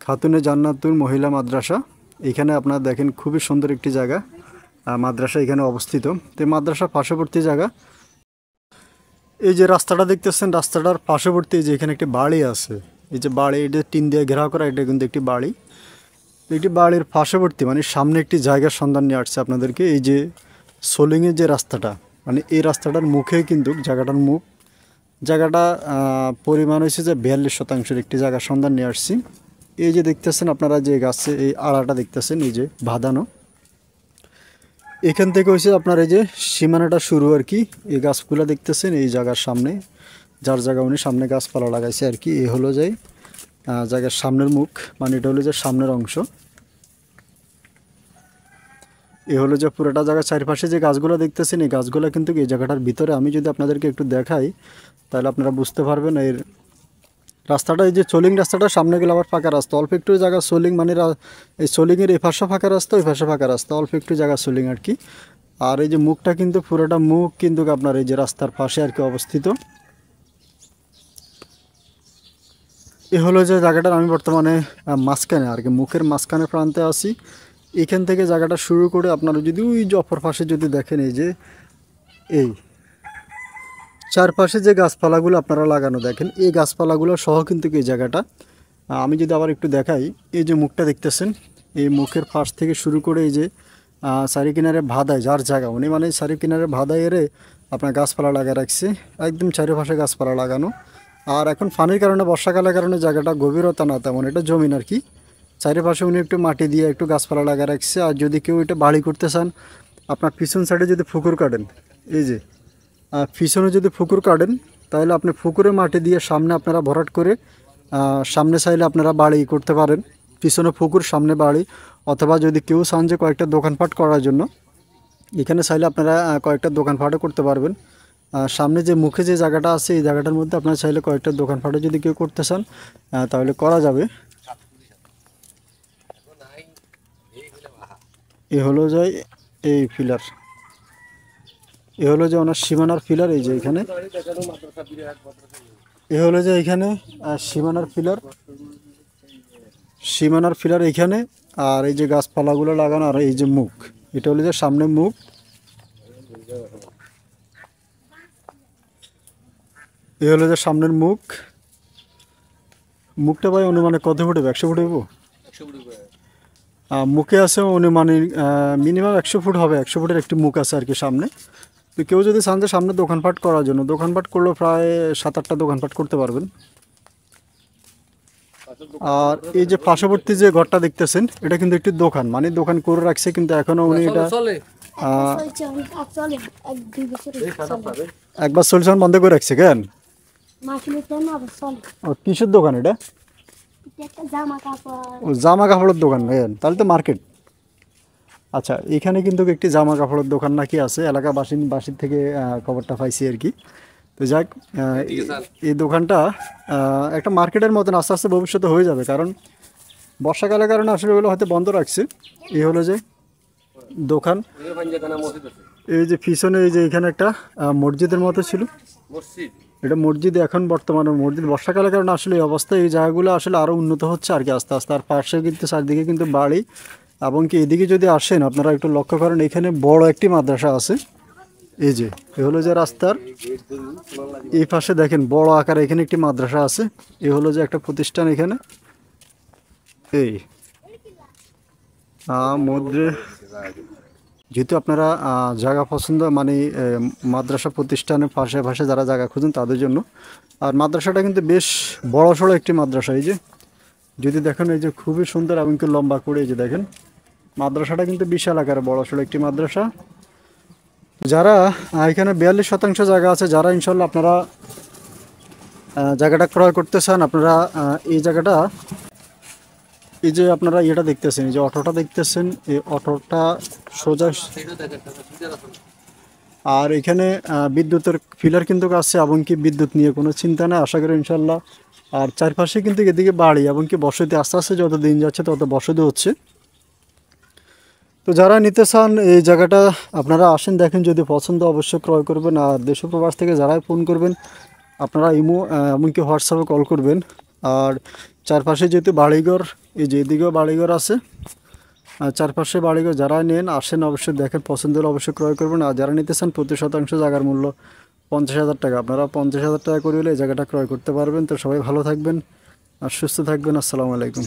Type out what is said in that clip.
খাতুনে জান্নাতুল মহিলা মাদ্রাসা। এখানে আপনারা দেখেন খুবই সুন্দর একটি জায়গা, মাদ্রাসা এখানে অবস্থিত। তো মাদ্রাসা পার্শ্ববর্তী জায়গা। এই যে রাস্তাটা দেখতেছেন, রাস্তাটার পার্শ্ববর্তী যে এখানে একটি বাড়ি আছে, এই যে বাড়ি, এটা টিন দিয়ে ঘেরাও করা, এটা কিন্তু একটি বাড়ি। একটি বাড়ির পার্শ্ববর্তী মানে সামনে একটি জায়গার সন্ধান নিয়ে আসছে আপনাদেরকে। এই যে সোলিংয়ের যে রাস্তাটা, মানে এই রাস্তাটার মুখে কিন্তু জায়গাটার মুখ, জায়গাটা পরিমাণ হয়েছে যে 42% একটি জায়গার সন্ধান নিয়ে আসছি। এই যে দেখতেছেন আপনারা যে গাছে এই আড়াটা দেখতেছেন, এই যে বাঁধানো, এখান থেকে হয়েছে আপনার এই যে সীমানাটা শুরু আর কি। এই গাছগুলো দেখতেছেন এই জায়গার সামনে, যার জায়গা উনি সামনে গাছপালা লাগাইছে আর কি। এই হলো যে জায়গার সামনের মুখ, মানে এটা হলো যে সামনের অংশ। এ হলো যে পুরোটা জায়গা চারপাশে যে গাছগুলো দেখতেছেন, এই গাছগুলো কিন্তু এই জায়গাটার ভিতরে। আমি যদি আপনাদেরকে একটু দেখাই তাহলে আপনারা বুঝতে পারবেন। এর রাস্তাটা, এই যে সোলিং রাস্তাটা, সামনে গেলে আবার ফাঁকা রাস্তা, অল্প একটু জায়গা সোলিং, মানে এই সোলিংয়ের এই পাশে ফাঁকা রাস্তা, ওই পাশে ফাঁকা রাস্তা, অল্প একটু জায়গা সোলিং আর কি। আর এই যে মুখটা কিন্তু পুরোটা মুখ কিন্তু আপনার এই যে রাস্তার পাশে আর কি অবস্থিত। এ হলো যে জায়গাটার আমি বর্তমানে মাঝখানে আর কি, মুখের মাঝখানে প্রান্তে আছি। এখান থেকে জায়গাটা শুরু করে আপনারা যদি ওই যে অপর পাশে যদি দেখেন, এই যে এই চারপাশে যে গাছপালাগুলো আপনারা লাগানো দেখেন, এই গাছপালাগুলো সহ কিন্তু এই জায়গাটা। আমি যদি আবার একটু দেখাই, এই যে মুখটা দেখতেছেন, এই মুখের পাশ থেকে শুরু করে এই যে চারি কিনারে ভাদায় যার জায়গা, উনি মানে চারি কিনারে ভাদায় এরে আপনার গাছপালা লাগা রাখছে, একদম চারিপাশে গাছপালা লাগানো। আর এখন পানির কারণে, বর্ষাকালের কারণে জায়গাটা গভীরতা না তেমন, এটা জমিন আর কি। চারিপাশে উনি একটু মাটি দিয়ে একটু গাছপালা লাগা রাখছে। আর যদি কেউ এটা বাড়ি করতে চান, আপনার পিছন সাইডে যদি পুকুর কাটেন, এই যে পিছনে যদি পুকুর কাটেন, তাহলে আপনি পুকুরে মাটি দিয়ে সামনে আপনারা ভরাট করে সামনে চাইলে আপনারা বাড়ি করতে পারেন। পিছনে পুকুর, সামনে বাড়ি। অথবা যদি কেউ চান যে কয়েকটা দোকানপাট করার জন্য, এখানে চাইলে আপনারা কয়েকটা দোকানপাটও করতে পারবেন। সামনে যে মুখে যে জায়গাটা আছে, এই জায়গাটার মধ্যে আপনারা চাইলে কয়েকটা দোকানপাটও যদি কেউ করতে চান তাহলে করা যাবে। এ হলো যে এই পিলার, এ হলো যে ওনার সীমানার পিলার। এই যে এখানে এ হলো যে এখানে সীমানার পিলার, সীমানার পিলার এইখানে। আর এই যে গাছপালাগুলো লাগানো, আর এই যে মুখ, এটা হলো যে সামনে মুখ। এ হলো যে সামনের মুখ। মুখটা ভাই অনুমানে কত ফুট হবে? 100 ফুট হইব। মুখে আছে অনুমানিক মিনিমাম 100 ফুট হবে। 100 ফুটের একটি মুখ আছে আর কি সামনে। তো কেউ যদি চান যে সামনে দোকানপাট করার জন্য, দোকানপাট করলেও প্রায় 7-8টা দোকানপাট করতে পারবেন। আর এই যে পার্শ্ববর্তী যে ঘরটা দেখতেছেন, এটা কিন্তু একটি দোকান, মানে দোকান করে রাখছে, কিন্তু এখনো উনি এটা একবার চলছে বন্ধ করে রাখছে। কেন? কিসের দোকান এটা? ও, জামা কাপড়ের দোকান। তাহলে তো মার্কেট। আচ্ছা, এখানে কিন্তু একটি জামা কাপড়ের দোকান নাকি আছে, এলাকাবাসীর থেকে খবরটা পাইছি আর কি। তো যাক, এই দোকানটা একটা মার্কেটের মতন আস্তে আস্তে ভবিষ্যতে হয়ে যাবে, কারণ বর্ষাকালের কারণে আসলে ওগুলো হয়তো বন্ধ রাখছে। এই হলো যে দোকান। এই যে পিছনে এই যে এখানে একটা মসজিদের মতো ছিল, এটা মসজিদ। এখন বর্তমানে মসজিদ, বর্ষাকালের কারণে আসলে এই অবস্থা। এই জায়গাগুলো আসলে আরও উন্নত হচ্ছে আর কি আস্তে আস্তে। আর পাশে কিন্তু চারদিকে কিন্তু বাড়ি, এবং কি এদিকে যদি আসেন আপনারা একটু লক্ষ্য করেন, এখানে বড় একটি মাদ্রাসা আছে। এই যে এ হলো যে রাস্তার এই পাশে দেখেন বড় আকারে এখানে একটি মাদ্রাসা আছে। এ হলো যে একটা প্রতিষ্ঠান এখানে। এই মধ্যে যেহেতু আপনারা জায়গা পছন্দ, মানে মাদ্রাসা প্রতিষ্ঠানের পাশে পাশে যারা জায়গা খুঁজেন তাদের জন্য। আর মাদ্রাসাটা কিন্তু বেশ বড় সড়ো একটি মাদ্রাসা। এই যে যদি দেখেন, এই যে খুবই সুন্দর এবং কি লম্বা করে, এই যে দেখেন মাদ্রাসাটা কিন্তু বিশাল আকারে বড় সড়ো একটি মাদ্রাসা। যারা এখানে 42% জায়গা আছে, যারা ইনশাল্লাহ আপনারা জায়গাটা ক্রয় করতে চান, আপনারা এই জায়গাটা, এই যে আপনারা এটা দেখতেছেন, এই যে অটোটা দেখতেছেন, এই অটোটা সোজা। আর এখানে বিদ্যুতের পিলার কিন্তু আছে, এবং কি বিদ্যুৎ নিয়ে কোনো চিন্তা নেই আশা করি ইনশাল্লাহ। আর চারপাশে কিন্তু এদিকে বাড়ি, এবং কি বসতি আস্তে আস্তে যত দিন যাচ্ছে তত বসতি হচ্ছে। তো যারা নিতে চান এই জায়গাটা আপনারা আসেন, দেখেন, যদি পছন্দ অবশ্যই ক্রয় করবেন। আর দেশ প্রবাস থেকে যারাই ফোন করবেন আপনারা ইমো এমনকি হোয়াটসঅ্যাপে কল করবেন। আর চারপাশে যেহেতু বাড়িঘর, এই যে এদিকেও বাড়িঘর আছে, আর চারপাশে বাড়িঘর, যারা নেন আসেন অবশ্যই দেখেন, পছন্দ হলে অবশ্যই ক্রয় করবেন। আর যারা নিতে চান প্রতি শতাংশ জায়গার মূল্য 50,000 টাকা, আপনারা 50,000 টাকা করে হলে এই জায়গাটা ক্রয় করতে পারবেন। তো সবাই ভালো থাকবেন আর সুস্থ থাকবেন। আসসালামু আলাইকুম।